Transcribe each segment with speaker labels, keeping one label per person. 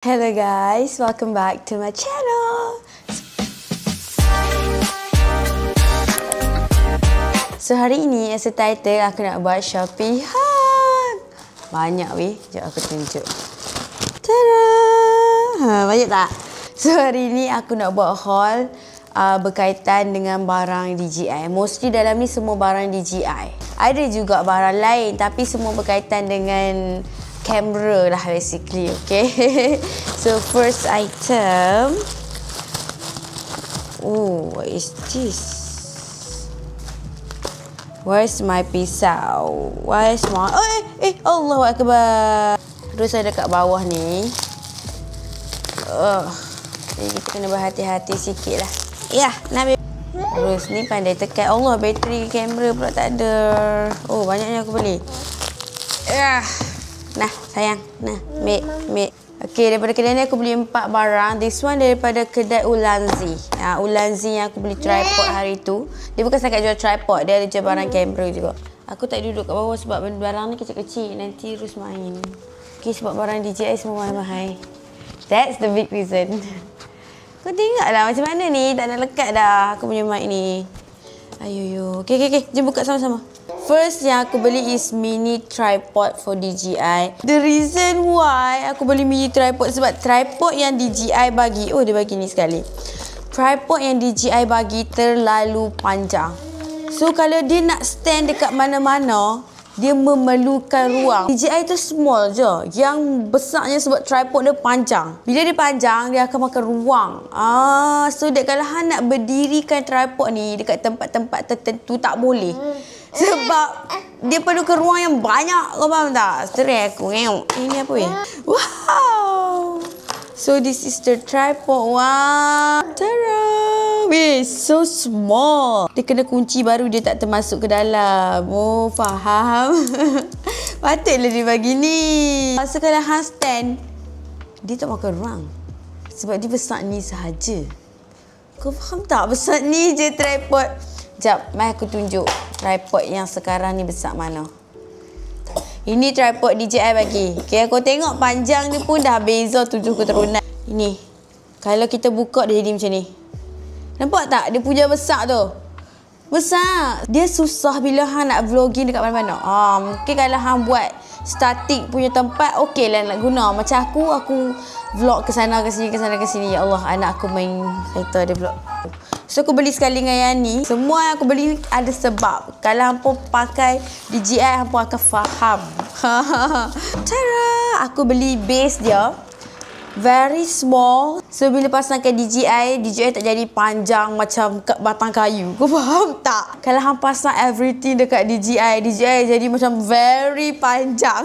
Speaker 1: Hello guys, welcome back to my channel. So hari ini as a title aku nak buat Shopee haul. Banyak weh, jap aku tunjuk. Tada! Banyak tak? So hari ini aku nak buat haul berkaitan dengan barang DJI. Mostly dalam ni semua barang DJI. Ada juga barang lain tapi semua berkaitan dengan kamera lah basically, okay. So first item, oh, what is this? Where's my pisau? Where's my, Allahu Akbar. Terus ada dekat bawah ni. Jadi kita kena berhati-hati sikit lah. Ya, Nabi. Terus ni pandai tekan. Allah, bateri kamera pula tak ada. Oh, banyaknya aku beli. Nah, sayang. Nah, mate. Okey, daripada kedai ni aku beli 4 barang. This one daripada kedai Ulanzi. Ulanzi yang aku beli tripod hari tu. Dia bukan setakat jual tripod, dia ada jual barang kamera juga. Aku tak duduk kat bawah sebab barang ni kecil-kecil. Nanti terus main. Okey, sebab barang DJI semua mahal-mahal. That's the big reason. Kau tengoklah macam mana ni. Tak nak lekat dah aku punya mic ni. Ayo. Okey. Jom buka sama-sama. First yang aku beli is mini tripod for DJI. The reason why aku beli mini tripod sebab tripod yang DJI bagi, dia bagi ni sekali. Tripod yang DJI bagi terlalu panjang. So kalau dia nak stand dekat mana-mana, dia memerlukan ruang. DJI tu small je. Yang besarnya sebab tripod dia panjang. Bila dia panjang, dia akan makan ruang. So kalau hang nak berdirikan tripod ni dekat tempat-tempat tertentu tak boleh. Sebab dia perlukan ruang yang banyak. Kau faham tak? Stres aku. Ini apa weh? Wow! So this is the tripod. Wow! Tara! Weh, so small. Dia kena kunci baru dia tak termasuk ke dalam. Oh, faham? Patutlah dia bagi ni. So kalau hang stand, dia tak makan ruang. Sebab dia besar ni sahaja. Kau faham tak? Besar ni je tripod. Sekejap, mari aku tunjuk tripod yang sekarang ni besar mana. Ini tripod DJI bagi. Okay, aku tengok panjang dia pun dah beza 7 keturunan. Ini. Kalau kita buka dia jadi macam ni. Nampak tak? Dia punya besar tu. Besar. Dia susah bila hang nak vlogging dekat mana-mana. Mungkin kalau hang buat statik punya tempat, okey lah nak guna. Macam aku vlog ke sana ke sini. Ya Allah, anak aku main kereta dia vlog. So aku beli sekali dengan yang ni. Semua yang aku beli ada sebab. Kalau hampa pakai DJI, hampa akan faham. Cara aku beli base dia very small. So bila pasangkan DJI tak jadi panjang macam batang kayu. Kau faham tak? Kalau hampa pasang everything dekat DJI jadi macam very panjang.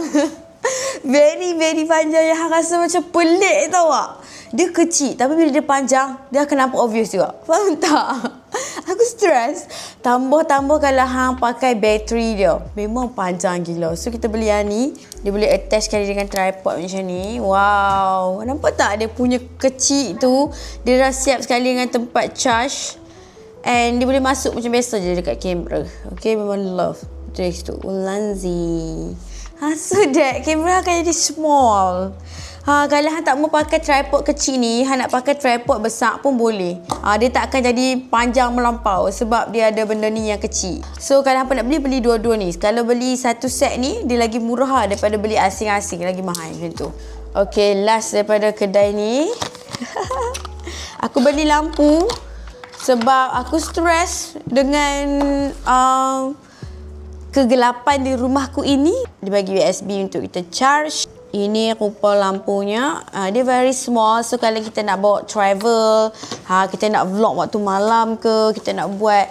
Speaker 1: Very panjang yang hang rasa macam pelik tau tak? Dia kecil tapi bila dia panjang, dia akan nampak obvious juga. Faham tak? Aku stres. Tambah kalau hang pakai bateri dia. Memang panjang gila. So kita beli yang ni. Dia boleh attach sekali dengan tripod macam ni. Wow. Nampak tak dia punya kecil tu? Dia dah siap sekali dengan tempat charge. And dia boleh masuk macam biasa je dekat kamera. Okay, memang love. Dress tu. Ulanzi. So that kamera akan jadi small. Kalau hang tak mau pakai tripod kecil ni, hang nak pakai tripod besar pun boleh. Dia tak akan jadi panjang melampau sebab dia ada benda ni yang kecil. So kalau hang nak beli dua-dua ni. Kalau beli satu set ni, dia lagi murah daripada beli asing-asing, lagi mahal macam tu. Okay, last daripada kedai ni. Aku beli lampu sebab aku stres dengan kegelapan di rumahku ini. Dia bagi USB untuk kita charge. Ini rupa lampunya. Dia very small. So kalau kita nak bawa travel, kita nak vlog waktu malam ke, kita nak buat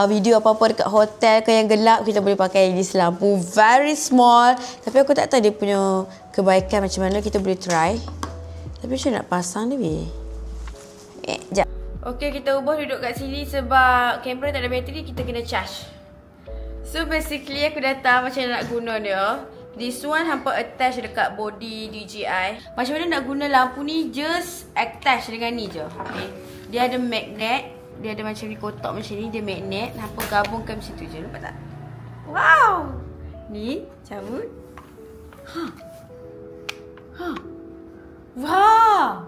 Speaker 1: video apa-apa dekat hotel ke yang gelap, kita boleh pakai this lampu. Very small. Tapi aku tak tahu dia punya kebaikan macam mana. Kita boleh try. Tapi macam nak pasang ni weh. Sekejap. Okay, kita ubah duduk kat sini sebab kamera tak ada bateri, kita kena charge. So basically aku dah tahu macam mana nak guna dia. This one hampa attach dekat body DJI. Macam mana nak guna lampu ni, just attach dengan ni je. Okay. Dia ada magnet. Dia ada macam ni kotak macam ni. Dia magnet. Hampa gabungkan macam tu je. Nampak tak? Wow! Ni cabut. Wah!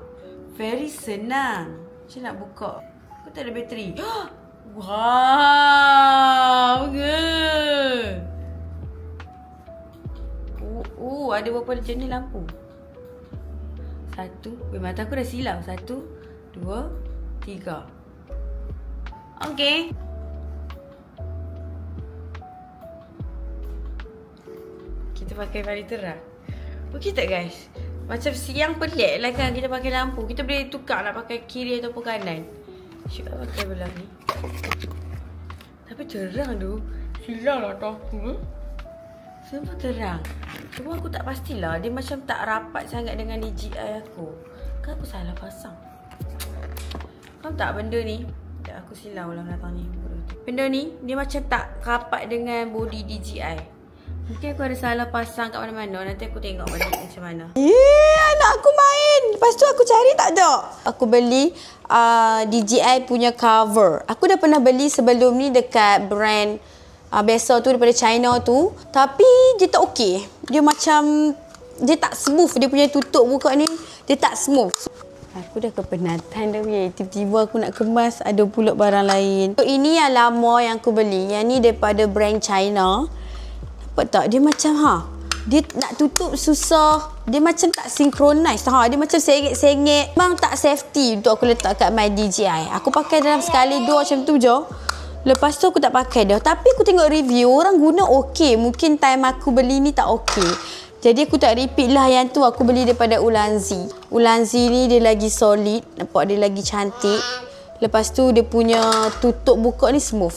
Speaker 1: Very senang. Macam nak buka. Aku tak ada bateri. Wow! Good! Ada berapa jenis lampu? Satu. Mata aku dah silau. 1, 2, 3. Okay. Kita pakai vari terang. Okey tak guys? Macam siang pelik lah kan kita pakai lampu. Kita boleh tukar nak pakai kiri ataupun kanan. Syuk tak pakai belah ni. Tapi terang tu. Silau lah tu aku. Semua terang. Cuma aku tak pastilah. Dia macam tak rapat sangat dengan DJI aku. Kan aku salah pasang. Kau tak benda ni? Tak, aku silau lah belakang ni. Benda ni, dia macam tak rapat dengan body DJI. Mungkin aku ada salah pasang kat mana-mana. Nanti aku tengok balik macam mana. Anak aku main. Lepas tu aku cari tak ada. Aku beli DJI punya cover. Aku dah pernah beli sebelum ni dekat brand biasa tu daripada China tu. Tapi dia tak okey. Dia macam, dia tak smooth. Dia punya tutup buka ni, dia tak smooth. Aku dah kepenatan dah. Tiba-tiba aku nak kemas, ada pula barang lain. So, ini yang lama yang aku beli. Yang ni daripada brand China. Nampak tak? Dia macam dia nak tutup susah. Dia macam tak synchronize. Dia macam sengit-sengit. Memang tak safety untuk aku letak kat my DJI. Aku pakai dalam sekali dua macam tu je. Lepas tu aku tak pakai dah. Tapi aku tengok review, orang guna okey. Mungkin time aku beli ni tak okey. Jadi aku tak repeat lah yang tu. Aku beli daripada Ulanzi. Ulanzi ni dia lagi solid. Nampak dia lagi cantik. Lepas tu dia punya tutup buka ni smooth.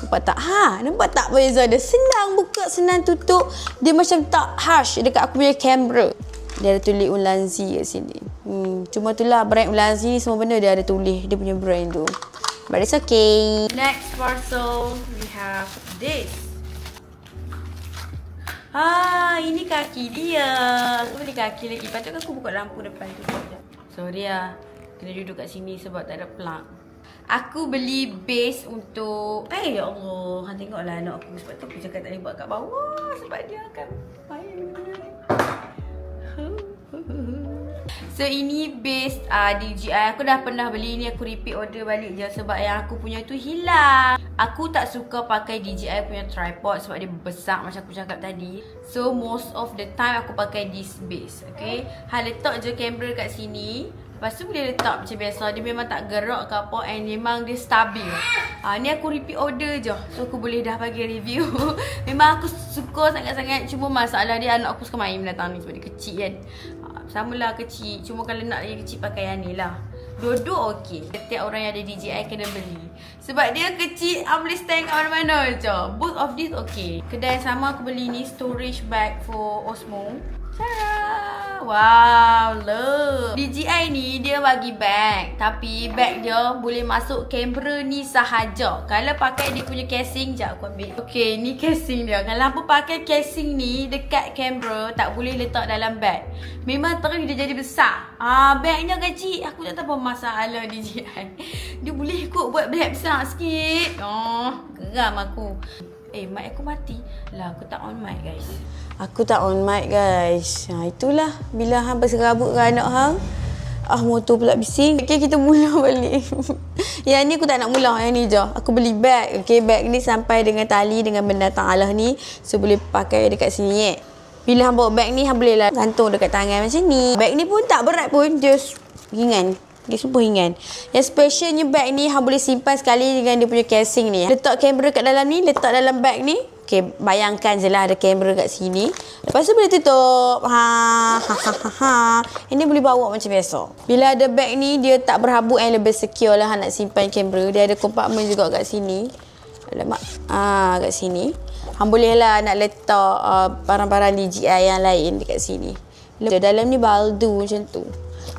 Speaker 1: Nampak tak? Nampak tak beza dia? Senang buka, senang tutup. Dia macam tak harsh dekat aku punya kamera. Dia ada tulis Ulanzi kat sini. Cuma itulah brand Ulanzi ni semua benda dia ada tulis. Dia punya brand tu. But it's okay. Next parcel, we have this. Ini kaki dia. Aku beli kaki lagi. Patutkan aku buka lampu depan tu. Sorry kena duduk kat sini sebab tak ada plug. Aku beli base untuk... ya Allah. Tengoklah anak aku. Sebab tu aku cakap tak boleh buat kat bawah. Sebab dia akan main benda ni. So ini base DJI. Aku dah pernah beli ni. Aku repeat order balik je. Sebab yang aku punya tu hilang. Aku tak suka pakai DJI punya tripod. Sebab dia besar macam aku cakap tadi. So most of the time aku pakai this base. Okay. Letak je kamera kat sini. Lepas tu boleh letak macam biasa. Dia memang tak gerak ke apa. And memang dia stabil. Ni aku repeat order je. So aku boleh dah bagi review. Memang aku suka sangat-sangat. Cuma masalah dia anak aku suka main binatang ni. Sebab dia kecil kan. Samalah kecil. Cuma kalau nak lagi kecil pakai yang ni lah. Dua-dua okey. Setiap orang yang ada DJI kena beli. Sebab dia kecil. Boleh stand kat mana-mana je. Both of this okey. Kedai yang sama aku beli ni. Storage bag for Osmo. Wow, look. DJI ni dia bagi bag. Tapi bag dia boleh masuk kamera ni sahaja. Kalau pakai dia punya casing, sekejap aku ambil. Okay, ni casing dia. Kalau apa pakai casing ni dekat kamera, tak boleh letak dalam bag. Memang terus dia jadi besar. Bagnya kecil. Aku tak tahu apa masalah DJI. Dia boleh kot buat bag besar sikit. Geram aku. Mic aku mati. Lah, aku tak on mic guys. Aku tak on mic guys. Itulah. Bila hang berserabut dengan anak hang. Motor pula bising. Okay, kita mula balik. Yang ni aku tak nak mula. Yang ni je. Aku beli bag. Okay, bag ni sampai dengan tali dengan benda Allah ni. So, boleh pakai dekat sini. Bila hang bawa bag ni, hang boleh lah gantung dekat tangan macam ni. Bag ni pun tak berat pun. Dia ringan. Dia super ringan. Yang specialnya bag ni hang boleh simpan sekali dengan dia punya casing ni. Letak kamera kat dalam ni, letak dalam bag ni. Okay, bayangkan je lah ada kamera kat sini. Lepas tu boleh tutup. Ini boleh bawa macam biasa. Bila ada bag ni, dia tak berhabuk yang lebih secure lah hang nak simpan kamera. Dia ada kompartmen juga kat sini. Alamak. Kat sini. Hang boleh lah nak letak barang-barang DJI yang lain dekat sini. Dalam ni baldu macam tu.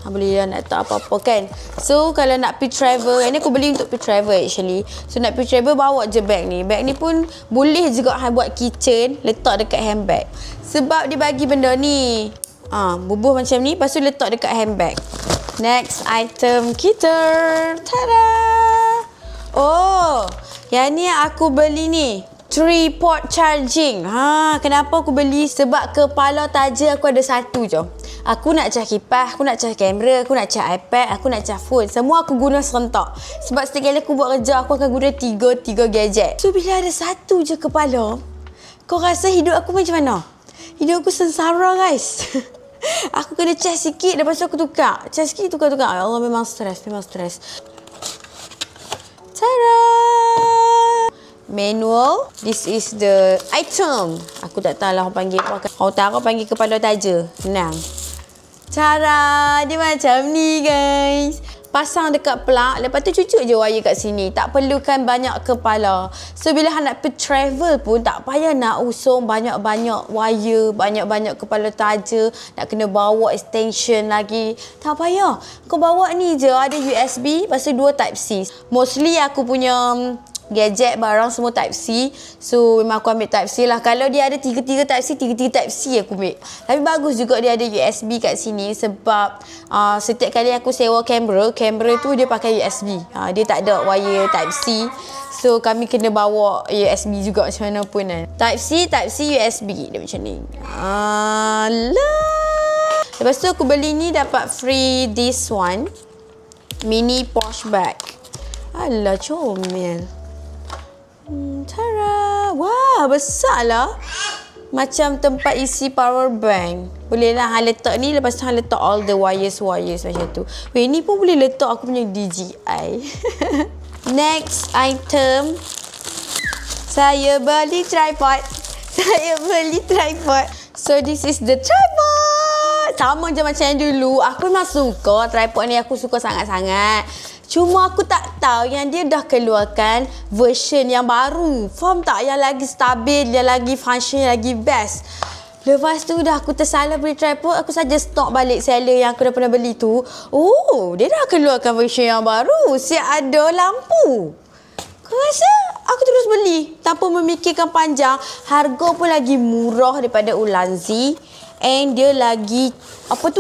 Speaker 1: Boleh lah nak letak apa-apa kan. So kalau nak pergi travel, yang ni aku beli untuk pergi travel actually. So nak pergi travel, bawa je bag ni. Bag ni pun boleh juga buat kitchen, letak dekat handbag. Sebab dia bagi benda ni bubuh macam ni, lepas tu letak dekat handbag. Next item kita. Tada! Yang ni aku beli ni. Tripod charging. Kenapa aku beli? Sebab kepala taja aku ada satu je. Aku nak charge kipas, aku nak charge kamera, aku nak charge iPad, aku nak charge phone. Semua aku guna serentak. Sebab setiap kali aku buat kerja, aku akan guna tiga gadget. So, bila ada satu je kepala, kau rasa hidup aku macam mana? Hidup aku sengsara, guys. Aku kena charge sikit, lepas tu aku tukar. Charge sikit, tukar. Ya Allah, memang stres. Tada! Manual. This is the item. Aku tak tahu lah orang panggil apa. Orang tahu panggil kepala taja. Senang. Cara dia macam ni, guys. Pasang dekat plug. Lepas tu cucuk je wire kat sini. Tak perlukan banyak kepala. So, bila nak pergi travel pun tak payah nak usung banyak-banyak wire, banyak-banyak kepala taja. Nak kena bawa extension lagi. Tak payah. Kau bawa ni je. Ada USB. Lepas tu 2 Type-C. Mostly aku punya gadget barang semua Type-C. So memang aku ambil Type-C lah. Kalau dia ada tiga Type-C, tiga Type-C aku ambil. Tapi bagus juga dia ada USB kat sini. Sebab setiap kali aku sewa kamera tu dia pakai USB. Dia tak ada wire Type-C. So kami kena bawa USB juga macam mana pun kan. Type-C, USB. Dia macam ni. Lepas tu aku beli ni dapat free this one. Mini pouch bag. Alah, comel. Tara. Wah, besar lah. Macam tempat isi power bank. Boleh lah hang letak ni, lepas tu hang letak all the wires macam tu. Weh, ni pun boleh letak aku punya DJI. Next item. Saya beli tripod. So, this is the tripod. Sama je macam yang dulu. Aku memang suka tripod ni. Aku suka sangat-sangat. Cuma aku tak tahu yang dia dah keluarkan version yang baru. Faham tak? Yang lagi stabil, yang lagi function, yang lagi best. Lepas tu dah aku tersalah beli tripod. Aku saja stok balik seller yang aku dah pernah beli tu. Oh, dia dah keluarkan version yang baru. Siap ada lampu. Kau rasa? Aku terus beli. Tanpa memikirkan panjang. Harga pun lagi murah daripada Ulanzi. And dia lagi,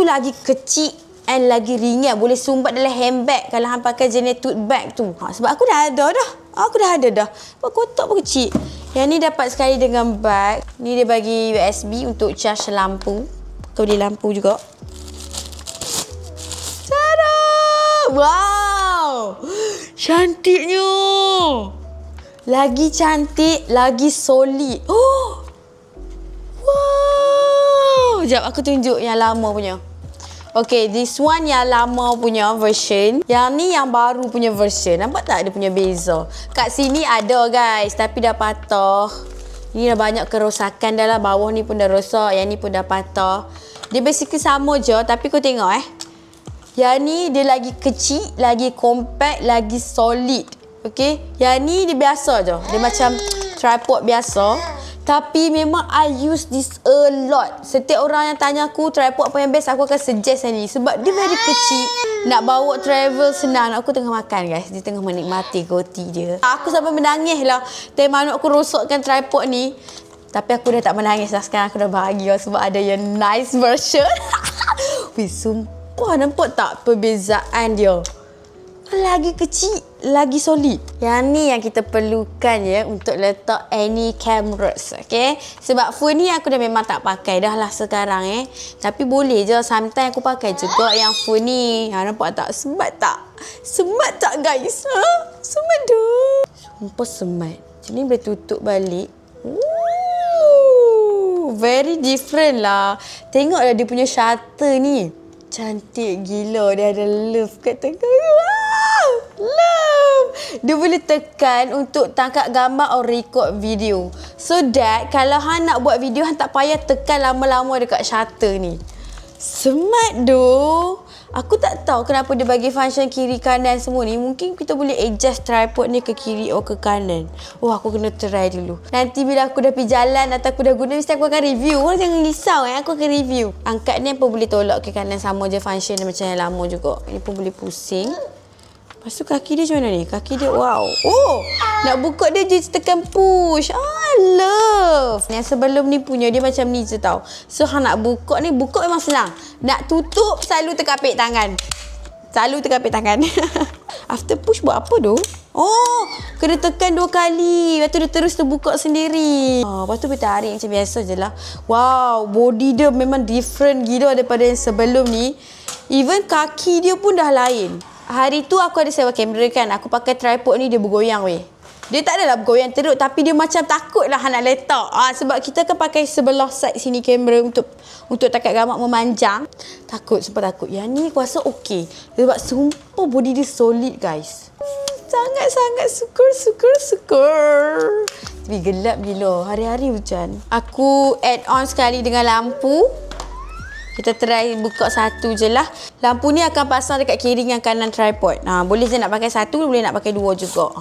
Speaker 1: lagi kecil. And lagi ringan. Boleh sumbat dalam handbag kalau hang pakai jenis tote bag tu. Sebab aku dah ada dah. Sebab kotak pun kecil. Yang ni dapat sekali dengan bag. Ni dia bagi USB untuk charge lampu. Kau beli lampu juga. Tada! Wow! Cantiknya! Lagi cantik, lagi solid. Oh! Wow! Sekejap aku tunjuk yang lama punya. Okay, this one yang lama punya version. Yang ni yang baru punya version. Nampak tak dia punya beza? Kat sini ada, guys. Tapi dah patah. Ni dah banyak kerosakan dah lah. Bawah ni pun dah rosak. Yang ni pun dah patah. Dia basically sama je. Tapi kau tengok Yang ni dia lagi kecil, lagi compact, lagi solid. Okay. Yang ni dia biasa je. Dia macam tripod biasa. Tapi memang I use this a lot. Setiap orang yang tanya aku tripod apa yang best, aku akan suggest yang ni. Sebab dia very kecil. Nak bawa travel senang. Aku tengah makan, guys. Dia tengah menikmati roti dia. Aku sampai menangis lah. Time aku rosakkan tripod ni. Tapi aku dah tak menangis lah. Sekarang aku dah bahagia sebab ada yang nice version. Wih, sumpah nampak tak perbezaan dia? Lagi kecil, lagi solid. Yang ni yang kita perlukan ya untuk letak any cameras, okay? Sebab phone ni aku dah memang tak pakai dah lah sekarang Tapi boleh je sometimes aku pakai juga yang phone ni. Nampak tak? Smart tak? Smart tak, guys? Smart tu. Sumpah smart. Macam ni boleh tutup balik. Ooh, very different lah. Tengoklah dia punya shutter ni. Cantik gila. Dia ada love kat tengah. Love. Dia boleh tekan untuk tangkap gambar atau record video. So that kalau hang nak buat video, hang tak payah tekan lama-lama dekat shutter ni. Smart doh. Aku tak tahu kenapa dia bagi function kiri kanan semua ni. Mungkin kita boleh adjust tripod ni ke kiri atau ke kanan. Oh, aku kena try dulu. Nanti bila aku dah pergi jalan atau aku dah guna, mesti aku akan review. Orang jangan risau aku akan review. Angkat ni pun boleh tolak ke kanan, sama je function dia macam yang lama juga. Ini pun boleh pusing. Lepas tu kaki dia macam mana ni? Kaki dia wow. Oh, nak buka dia je tekan push. Love. Yang sebelum ni punya dia macam ni je tau. So hang nak buka ni, buka memang senang. Nak tutup selalu terkapit tangan. Selalu terkapit tangan. After push buat apa tu? Oh, Kena tekan 2 kali. Lepas tu dia terus terbuka sendiri. Lepas tu kita tarik macam biasa je lah. Wow, body dia memang different gila daripada yang sebelum ni. Even kaki dia pun dah lain. Hari tu aku ada sewa kamera kan. Aku pakai tripod ni, dia bergoyang weh. Dia tak adalah bergoyang teruk, tapi dia macam takut lah nak letak. Sebab kita kan pakai sebelah side sini kamera untuk takat gambar memanjang. Sempat takut. Yang ni aku rasa okey. Sebab sumpah body dia solid guys. Sangat-sangat syukur. Tapi gelap gila. Hari-hari hujan. Aku add on sekali dengan lampu. Kita try buka satu je lah. Lampu ni akan pasang dekat kiri dengan kanan tripod. Boleh je nak pakai satu, boleh nak pakai dua juga.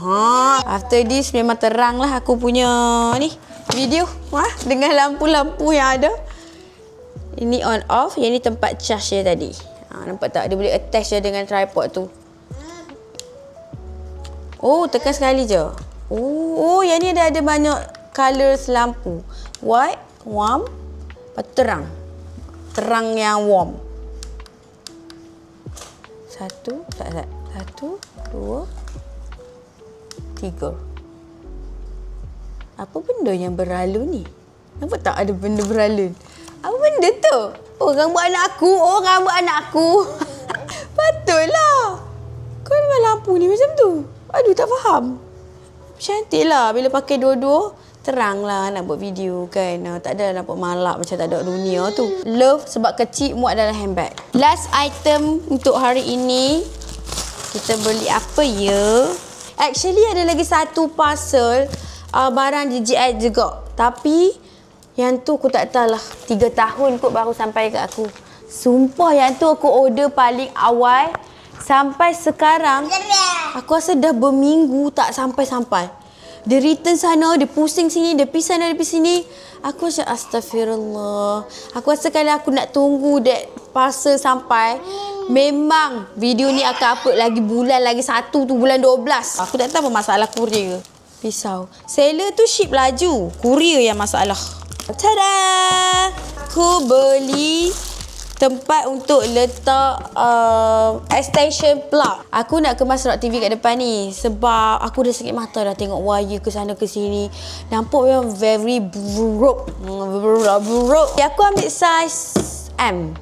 Speaker 1: After this memang terang lah aku punya ni video. Dengan lampu-lampu yang ada. Ini on off. Yang ni tempat charge dia tadi. Nampak tak? Dia boleh attach je dengan tripod tu. Oh, tekan sekali je. Oh, yang ni ada banyak colours lampu. White, warm, terang. Terang yang warm. Satu, 2, 3. Apa benda yang beralun ni? Nampak tak ada benda beralun? Apa benda tu? Oh, rambut anak aku. Patutlah. Kau memang lampu ni macam tu. Aduh, tak faham. Cantik lah bila pakai dua-dua. Terang lah nak buat video kan. Tak ada nampak malap macam tak ada dunia tu. Love sebab kecil muat dalam handbag. Last item untuk hari ini. Kita beli apa ya? Actually ada lagi satu parcel barang DJI juga. Tapi yang tu aku tak tahu lah. 3 tahun kot baru sampai kat aku. Sumpah yang tu aku order paling awal. Sampai sekarang aku rasa dah berminggu tak sampai-sampai. Dia return sana, dia pusing sini, dia pergi sana, dia pergi sini. Aku macam astagfirullah. Aku rasa kalau aku nak tunggu that parcel sampai, memang video ni akan upload lagi bulan lagi 1 tu, bulan 12. Aku tak tahu apa masalah courier. Pisau. Seller tu ship laju, courier yang masalah. Tada! Aku beli tempat untuk letak extension plug. Aku nak kemas Rock TV kat depan ni sebab aku dah sakit mata dah tengok wire ke sana ke sini. Nampak memang very buruk. Aku ambil size M.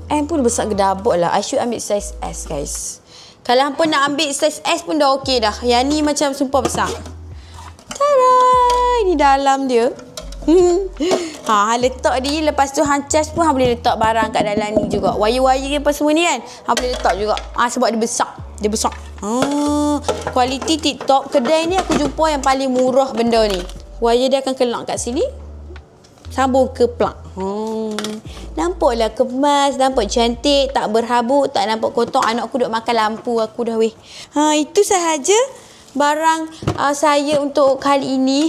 Speaker 1: M pun besar gedabuk lah. I should ambil size S guys. Kalau hampa nak ambil size S pun dah okey dah. Yang ni macam sumpah besar. Tada! Ini dalam dia. Letak ni, lepas tu hang charge pun hang boleh letak barang kat dalam ni juga. Wire-wire apa semua ni kan hang boleh letak juga. Sebab dia besar. Kualiti TikTok. Kedai ni aku jumpa yang paling murah benda ni. Wire dia akan kelak kat sini, sambung ke plug. Nampaklah kemas, nampak cantik, tak berhabuk, tak nampak kotor. Anak aku duk makan lampu aku dah weh. Itu sahaja barang saya untuk kali ini.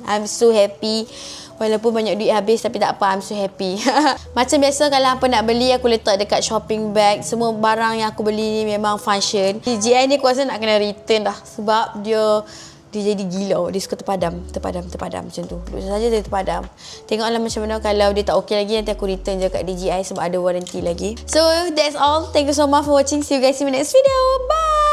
Speaker 1: I'm so happy. Walaupun banyak duit habis tapi tak apa, I'm so happy. Macam biasa kalau apa nak beli aku letak dekat shopping bag. Semua barang yang aku beli ni memang function. DJI ni aku rasa nak kena return dah sebab dia jadi gila. Dia suka terpadam macam tu. Duduk saja dia terpadam. Tengoklah macam mana kalau dia tak okey lagi, nanti aku return je kat DJI sebab ada warranty lagi. So that's all. Thank you so much for watching. See you guys in the next video. Bye.